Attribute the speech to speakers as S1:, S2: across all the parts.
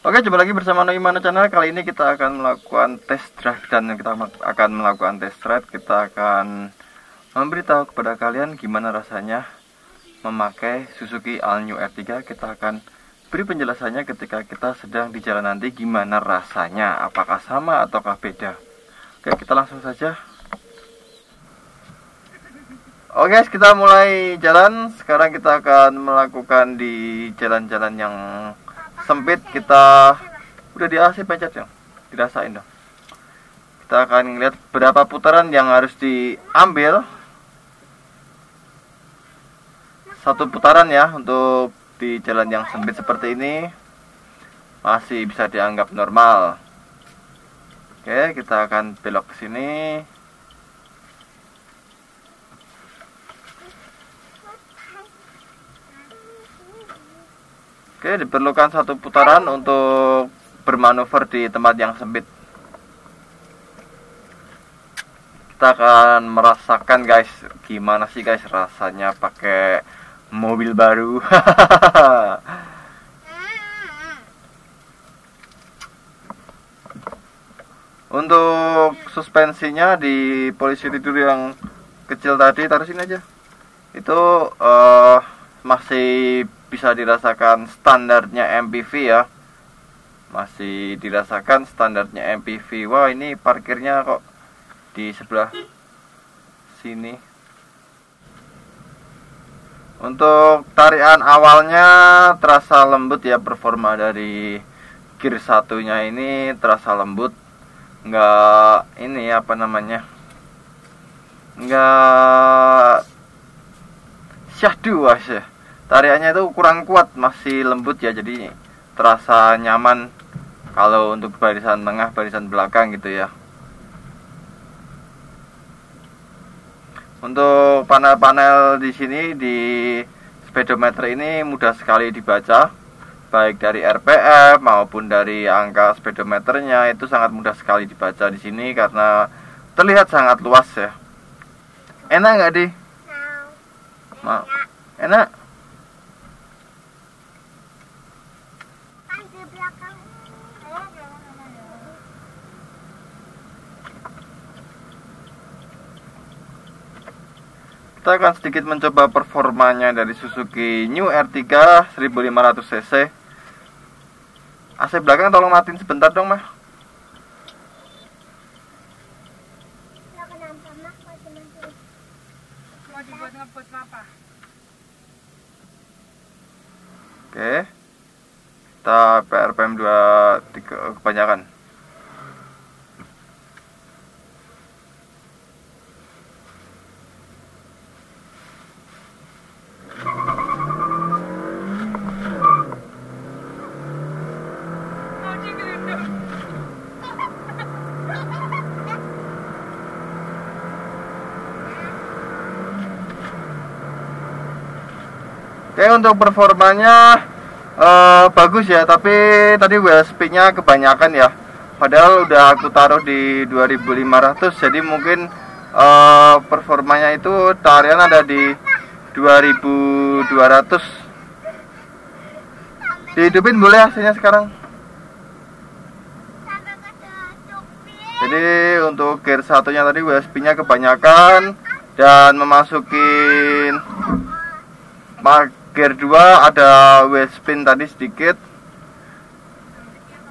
S1: Oke, jumpa lagi bersama Noimano Channel. Kali ini kita akan melakukan test drive, dan kita akan melakukan test drive. Kita akan memberitahu kepada kalian gimana rasanya memakai Suzuki All New R3. Kita akan beri penjelasannya ketika kita sedang di jalan nanti, gimana rasanya, apakah sama ataukah beda. Oke, kita langsung saja. Oke guys, kita mulai jalan. Sekarang kita akan melakukan di jalan-jalan yang sempit. Kita udah di AC pencet ya, dirasain dong. Kita akan lihat berapa putaran yang harus diambil. Satu putaran ya, untuk di jalan yang sempit seperti ini masih bisa dianggap normal. Oke, kita akan belok ke sini. Oke, diperlukan satu putaran untuk bermanuver di tempat yang sempit. Kita akan merasakan guys, gimana sih guys rasanya pakai mobil baru. Untuk suspensinya di polisi tidur yang kecil tadi, taruh sini aja. Itu masih bisa dirasakan standarnya MPV ya. Masih dirasakan standarnya MPV. Wah, ini parkirnya kok di sebelah sini. Untuk tarikan awalnya terasa lembut ya, performa dari gear satunya ini terasa lembut. Nggak ini apa namanya, nggak syahdu ya. Tariannya itu kurang kuat, masih lembut ya, jadi terasa nyaman kalau untuk barisan tengah, barisan belakang gitu ya. Untuk panel-panel di sini di speedometer ini mudah sekali dibaca, baik dari RPM maupun dari angka speedometernya, itu sangat mudah sekali dibaca di sini karena terlihat sangat luas ya. Enak nggak di? Enak. Kita akan sedikit mencoba performanya dari Suzuki New R3 1500 cc. AC belakang tolong matiin sebentar dong, Mah. Oke. Kita PRPM 23 kebanyakan. Oke, untuk performanya bagus ya, tapi tadi wheel speednya kebanyakan ya. Padahal udah aku taruh di 2500, jadi mungkin performanya itu tarian ada di 2200. Dihidupin boleh hasilnya sekarang. Jadi untuk gear satunya tadi wheel speednya kebanyakan, dan memasukin gear 2 ada wheel spin tadi sedikit.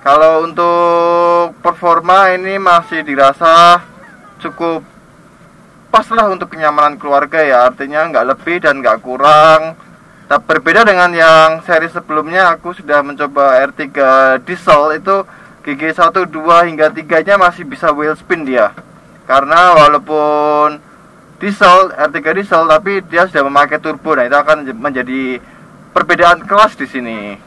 S1: Kalau untuk performa ini masih dirasa cukup pas lah untuk kenyamanan keluarga ya, artinya nggak lebih dan nggak kurang. Tapi berbeda dengan yang seri sebelumnya, aku sudah mencoba R3 diesel, itu GG 1, 2 hingga 3 nya masih bisa wheel spin dia. Karena walaupun diesel, R3 diesel, tapi dia sudah memakai turbo. Nah, itu akan menjadi perbedaan kelas di sini.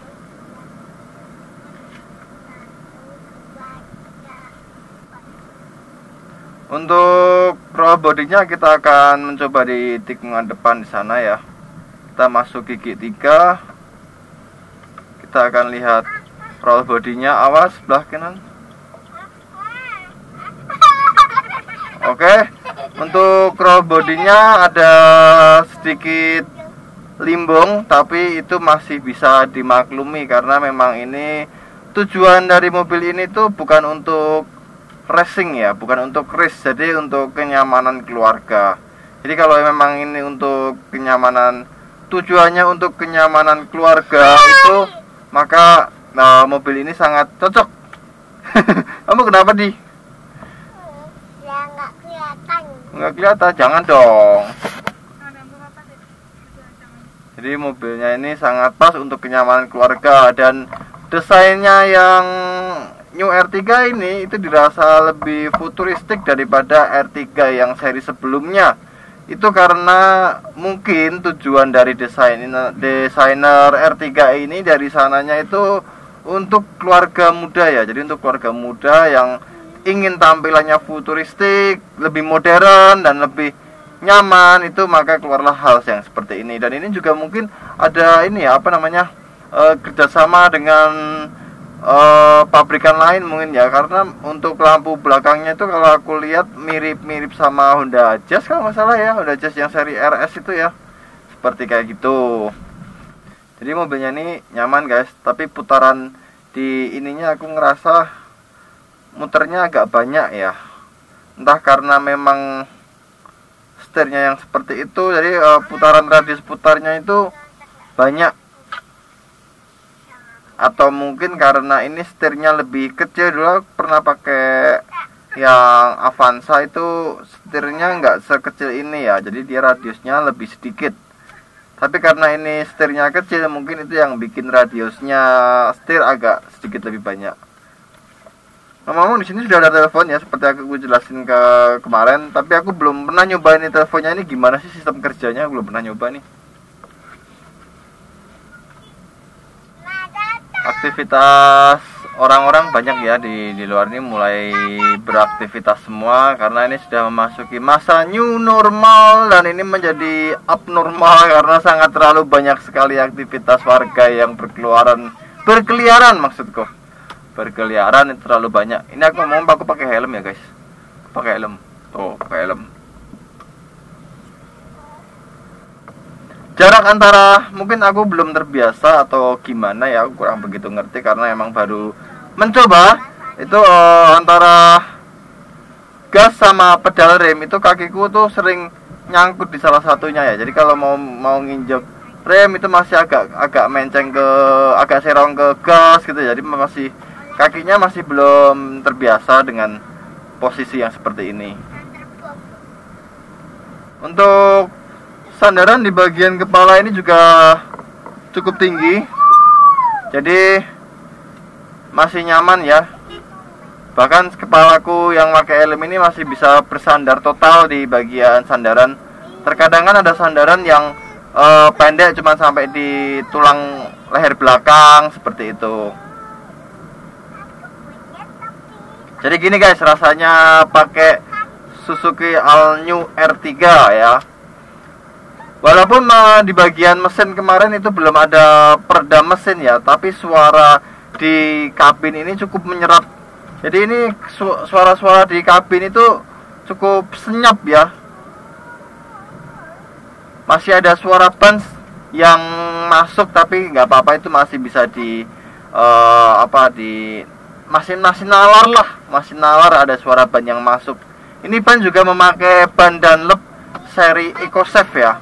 S1: Untuk roll bodinya kita akan mencoba di tikungan depan di sana ya. Kita masuk gigi 3. Kita akan lihat roll bodinya. Awas sebelah kanan. Oke. Untuk roll bodinya ada sedikit limbung, tapi itu masih bisa dimaklumi karena memang ini tujuan dari mobil ini tuh bukan untuk racing ya, bukan untuk race, jadi untuk kenyamanan keluarga. Jadi kalau memang ini untuk kenyamanan, tujuannya untuk kenyamanan keluarga itu, maka mobil ini sangat cocok. Kamu kenapa di?
S2: Ya nggak kelihatan.
S1: Nggak kelihatan, jangan dong. Jadi mobilnya ini sangat pas untuk kenyamanan keluarga, dan desainnya yang New R3 ini itu dirasa lebih futuristik daripada R3 yang seri sebelumnya. Itu karena mungkin tujuan dari desainer R3 ini dari sananya itu untuk keluarga muda ya. Jadi untuk keluarga muda yang ingin tampilannya futuristik, lebih modern dan lebih nyaman, itu maka keluarlah hal yang seperti ini. Dan ini juga mungkin ada ini ya, apa namanya, kerjasama dengan pabrikan lain mungkin ya, karena untuk lampu belakangnya itu kalau aku lihat mirip-mirip sama Honda Jazz kalau nggak salah ya, Honda Jazz yang seri RS itu ya, seperti kayak gitu. Jadi mobilnya ini nyaman guys, tapi putaran di ininya aku ngerasa muternya agak banyak ya, entah karena memang setirnya yang seperti itu, jadi putaran radius putarnya itu banyak, atau mungkin karena ini setirnya lebih kecil. Dulu aku pernah pakai yang Avanza itu setirnya nggak sekecil ini ya, jadi dia radiusnya lebih sedikit. Tapi karena ini setirnya kecil, mungkin itu yang bikin radiusnya setir agak sedikit lebih banyak. Ngomong-ngomong, di sini sudah ada telepon ya, seperti aku jelasin kemarin, tapi aku belum pernah nyobain nih teleponnya. Ini gimana sih sistem kerjanya, aku belum pernah nyoba nih. Aktivitas orang-orang banyak ya di luar ini, mulai beraktivitas semua karena ini sudah memasuki masa new normal, dan ini menjadi abnormal karena sangat terlalu banyak sekali aktivitas warga yang berkeliaran maksudku. Berkeliaran itu terlalu banyak. Ini aku ngomong, aku pakai helm ya guys, pakai helm, tuh pakai helm. Jarak antara, mungkin aku belum terbiasa atau gimana ya, aku kurang begitu ngerti karena emang baru mencoba. Itu antara gas sama pedal rem itu kakiku tuh sering nyangkut di salah satunya ya. Jadi kalau mau nginjek rem itu masih agak menceng agak serong ke gas gitu. Jadi masih, kakinya masih belum terbiasa dengan posisi yang seperti ini. Untuk sandaran di bagian kepala ini juga cukup tinggi, jadi masih nyaman ya. Bahkan kepalaku yang pakai helm ini masih bisa bersandar total di bagian sandaran. Terkadang kan ada sandaran yang pendek cuma sampai di tulang leher belakang seperti itu. Jadi gini guys, rasanya pakai Suzuki All New R3 ya. Walaupun di bagian mesin kemarin itu belum ada peredam mesin ya, tapi suara di kabin ini cukup menyerap. Jadi ini suara-suara di kabin itu cukup senyap ya. Masih ada suara ban yang masuk, tapi nggak apa-apa, itu masih bisa masih nalar lah, masih nalar, ada suara ban yang masuk. Ini ban juga memakai ban Dunlop seri EcoSafe ya,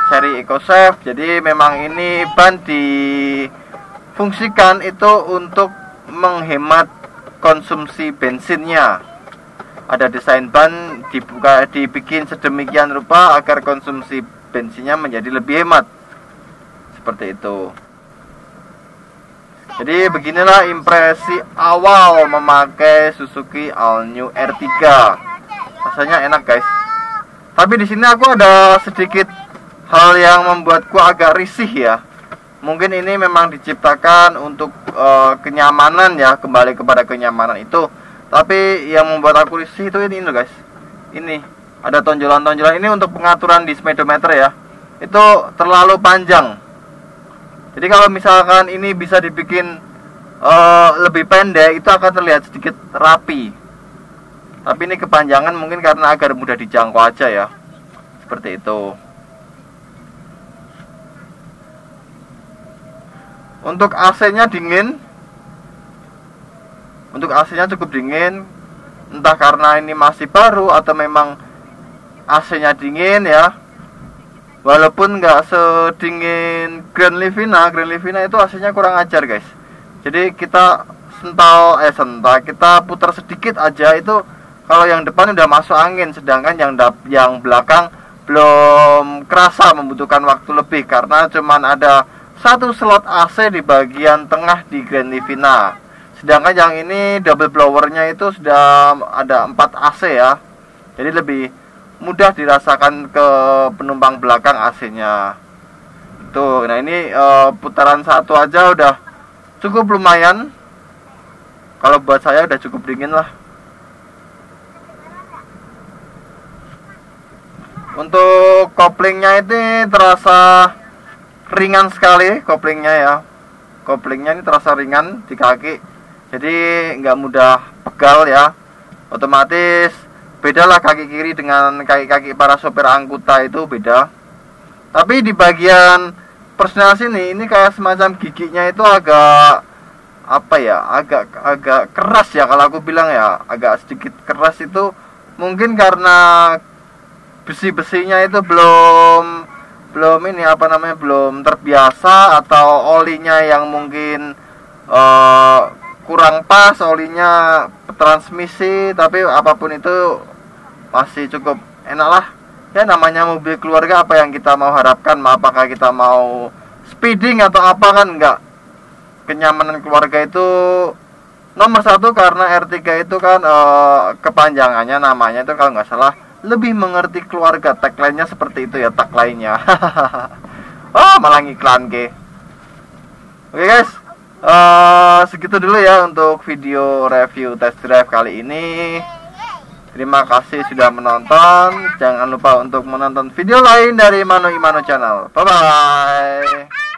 S1: seri EcoSafe. Jadi memang ini ban difungsikan itu untuk menghemat konsumsi bensinnya. Ada desain ban dibikin sedemikian rupa agar konsumsi bensinnya menjadi lebih hemat, seperti itu. Jadi beginilah impresi awal memakai Suzuki All New R3. Rasanya enak guys. Tapi di sini aku ada sedikit hal yang membuatku agak risih ya. Mungkin ini memang diciptakan untuk kenyamanan ya, kembali kepada kenyamanan itu. Tapi yang membuat aku risih itu ini loh guys. Ini ada tonjolan-tonjolan ini untuk pengaturan di speedometer ya. Itu terlalu panjang. Jadi kalau misalkan ini bisa dibikin lebih pendek, itu akan terlihat sedikit rapi. Tapi ini kepanjangan mungkin karena agar mudah dijangkau aja ya. Seperti itu. Untuk AC-nya dingin. Untuk AC-nya cukup dingin, entah karena ini masih baru atau memang AC-nya dingin ya. Walaupun nggak sedingin Grand Livina itu AC-nya kurang ajar guys. Jadi kita kita putar sedikit aja itu, kalau yang depan udah masuk angin, sedangkan yang belakang belum kerasa membutuhkan waktu lebih karena cuman ada satu slot AC di bagian tengah di Grand Livina. Sedangkan yang ini double blowernya itu sudah ada 4 AC ya. Jadi lebih mudah dirasakan ke penumpang belakang AC-nya. Tuh, nah ini putaran satu aja udah cukup lumayan. Kalau buat saya udah cukup dingin lah. Untuk koplingnya ini terasa ringan sekali koplingnya ya. Koplingnya ini terasa ringan di kaki. Jadi nggak mudah pegal ya. Otomatis beda lah kaki kiri dengan kaki-kaki para sopir angkuta, itu beda. Tapi di bagian personal sini ini kayak semacam giginya itu agak agak keras ya, kalau aku bilang ya, agak sedikit keras. Itu mungkin karena besi-besinya itu belum terbiasa, atau olinya yang mungkin kurang pas, olinya transmisi. Tapi apapun itu masih cukup enak lah ya, namanya mobil keluarga. Apa yang kita mau harapkan? Apakah kita mau speeding atau apa, kan enggak. Kenyamanan keluarga itu nomor satu, karena R3 itu kan kepanjangannya namanya itu kalau nggak salah lebih mengerti keluarga. Tagline-nya seperti itu ya, tagline-nya. Oh, malah ngiklan ke. Oke guys, segitu dulu ya untuk video review test drive kali ini. Terima kasih sudah menonton. Jangan lupa untuk menonton video lain dari Mano Imano Channel. Bye bye.